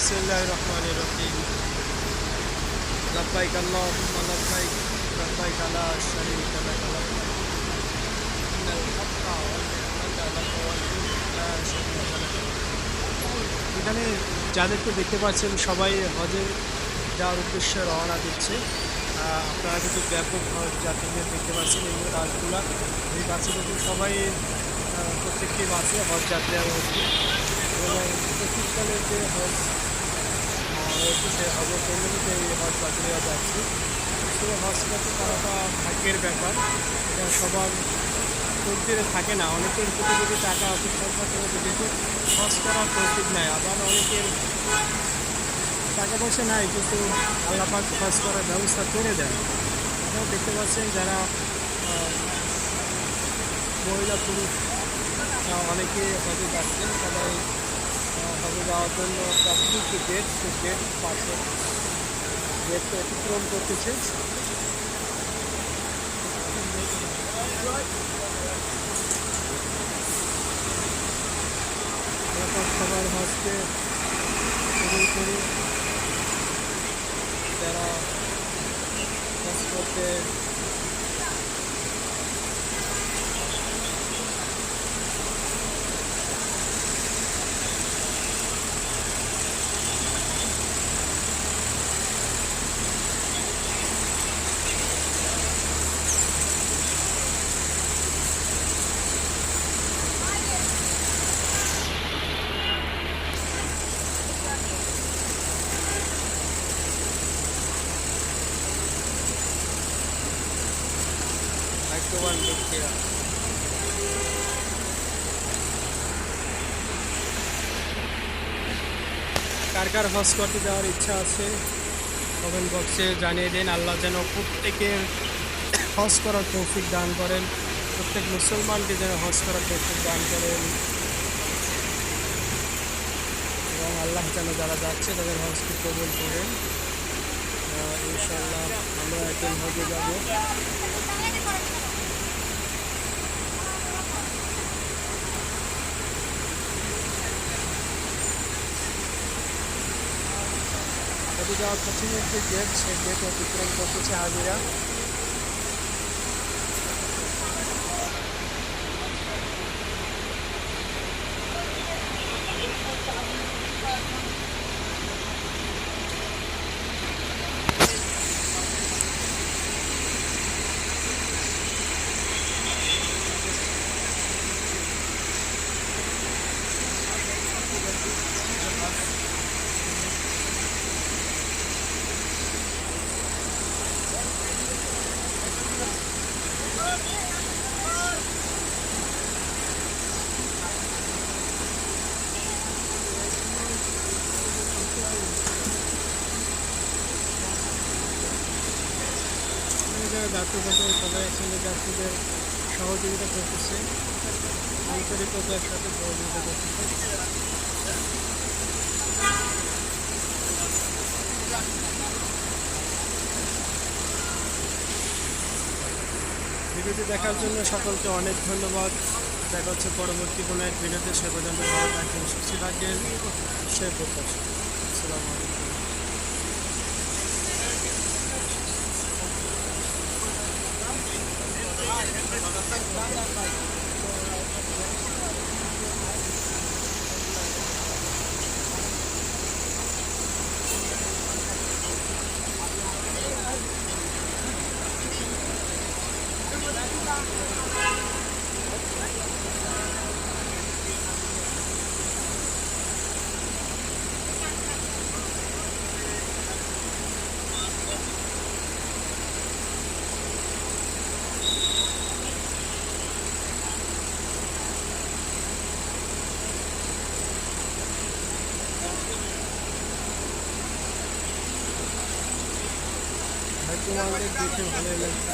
বিসমিল্লাহির রহমানির রহিম। লাব্বাইক আল্লাহুম্মা লাব্বাইক, লাব্বাইক লা শারীকা লাক লাব্বাইক, ইন্নাল হাক্কা ওয়াল নি'মাতা লাক ওয়াল মুলক লা শারীকা লাক। এখানে যাদেরকে দেখতে পাচ্ছেন সবাই হজে যাওয়ার উদ্দেশ্যে রওনা দিচ্ছে। আপনারা কিন্তু ব্যাপক যাত্রীদের দেখতে পাচ্ছেন, এই বাসগুলা, এই বাসে কিন্তু সবাই প্রত্যেকটি বাসে হজ যাত্রীরা রয়েছে এবং প্রতিষ্ঠানের যে হজ রয়েছে সে হজ কেন্দ্রতে এই হজ যাত্রীরা যাচ্ছে। শুধু হজ করতে করাটা ভাগ্যের ব্যাপার, এটা সবার তকদিরে থাকে না। অনেকের কোটি কোটি টাকা অফিস সংখ্যা করে যেহেতু হজ করার তৌফিক নেয়, আবার অনেকের টাকা পয়সা নাই কিন্তু আল্লাহ পাক হজ করার ব্যবস্থা করে দেয়। আপনারা দেখতে পাচ্ছেন যারা মহিলা পুরুষ অনেকে হজে যাচ্ছেন, সবাই হজে যাওয়ার জন্য প্রাথমিক যে গেট, সেই গেট পাশে গেটটা অতিক্রম করতেছে। সবার হজকে কবুল করে যারা হজ করতে ভাগ্যবান ব্যক্তিরা। কার কার হজ করতে যাওয়ার ইচ্ছা আছে কমেন্ট বক্সে জানিয়ে দিন। আল্লাহ যেন প্রত্যেকের হজ করার তৌফিক দান করেন, প্রত্যেক মুসলমানকে যেন হজ করার তৌফিক দান করেন এবং আল্লাহ যেন যারা যাচ্ছে তাদের হজকে কবুল করেন। ইনশাআল্লাহ আমরা একদিন হজে যাব। হজে যাওয়ার প্রথমে একটি গেট, সেই গেট অতিক্রম করতেছে হাজিরা। যাত্রীবন্ধু সবাই একসঙ্গে যাত্রীদের সহযোগিতা করতেছে, আন্তরিকতার সাথে সহযোগিতা করতেছে। ভিডিওটি দেখার জন্য সকলকে অনেক ধন্যবাদ। দেখা হচ্ছে পরবর্তী কোনো এক ভিডিওতে। সে পর্যন্ত ভালো থাকবেন, সুস্থ থাকবেন, সে প্রত্যাশা। আসসালামু আলাইকুম। তোমাদের দেখে ভালো লাগছে।